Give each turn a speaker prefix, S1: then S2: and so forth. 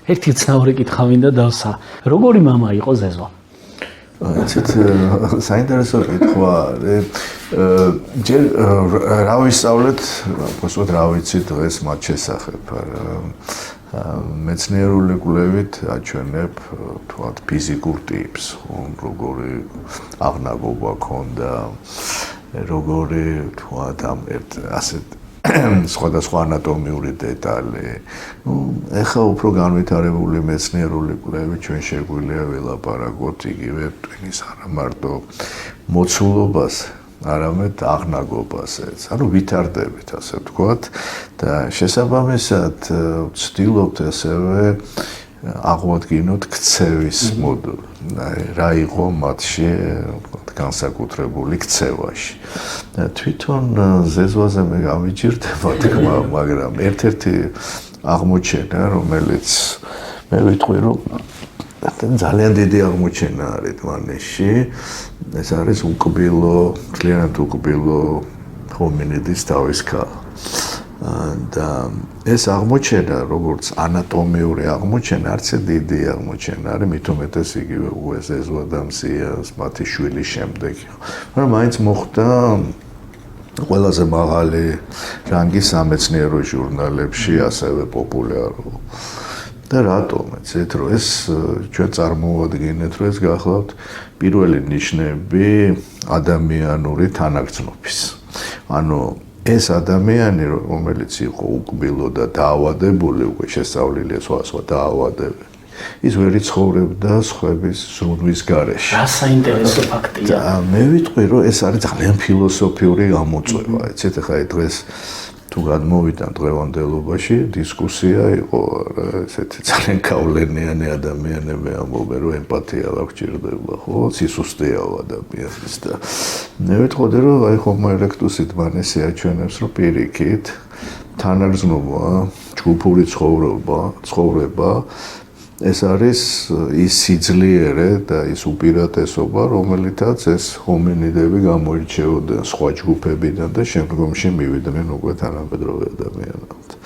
S1: ერთი ცნაური კითხვა მინდა დავსა. როგორი მამა იყო ზეზო?
S2: ცით საინტერესო კითხვა. ჯერ რა ვისწავლეთ, უბრალოდ რა ვიცი დღეს მათ შესახებ. მეცნიერული კვლევით აჩვენებ თქვათ ფიზიკურ ტიპს, როგორი აღნაგობა ქონდა, როგორი თქვათ ამ ასეთ სხვადასხვა ანატომიური დეტალი. ეხლა უფრო განვითარებული მეცნიერული კვლევით ჩვენ შეგვიძლია ველაპარაკოთ იგივე ტვინის არა მარტო მოცულობას, არამედ აღნაგობასაც. ანუ ვითარდებით, ასე ვთქვათ და შესაბამისად ვცდილობთ ასევე აღვადგინოთ ქცევის მოდული. რა იყო მათში განსაკუთრებული ქცევაში. თვითონ ზეზოაზე მე გამიჭირდება თქმა, მაგრამ ერთ-ერთი აღმოჩენა, რომელიც მე ვიტყვი, რომ ძალიან დიდი აღმოჩენა არის თვალში, ეს არის უკბილო, ძალიან უკბილო ჰომინიდის თავის ქალა. და ეს აღმოჩენა, როგორც ანატომიური აღმოჩენა, არც დიდი აღმოჩენა არის, მით უმეტეს იგივე უეზეზო ადამიანს, მათი შვილის შემდეგ. მაგრამ მაინც მოხდა ყველაზე მაღალი რანგის სამეცნიერო ჟურნალებში, ასევე პოპულარულ. და რატომ? ეცეთ რომ ეს ჩვენ წარმოვადგინეთ, რომ ეს გახლავთ პირველი ნიშნები ადამიანური თანაგრძნობის. ანუ ეს ადამიანი, რომელიც იყო უკბილო და დაავადებული, უკვე შესწავლილია სხვა დაავადებები. ის ვერ იცხოვრებდა სხვების ზრუნვის გარეშე.
S1: რა საინტერესო ფაქტია.
S2: და მე ვიტყვი, რომ ეს არის ძალიან ფილოსოფიური გამოწვევა. ეცეთ ახლა დღეს თუ გადმოვიდა დღევანდელობაში, დისკუსია იყო, ესეთი ძალიან გავლენიანი ადამიანები ამბობენ, რომ ემპათია არ გვჭირდება, ხო, სისუსტეა ადამიანის და მე ვიტყოდი, რომ აი Homo erectus-ით მანესი აჩვენებს, რომ პირიქით თანაგრძნობა, ჯგუფური ცხოვრება ეს არის ის სიძლიერე და ის უპირატესობა, რომელითაც ეს ჰომინიდები გამოირჩეოდნენ სხვა ჯგუფებიდან და შემდგომში მივიდნენ უკვე თანამედროვე ადამიანად.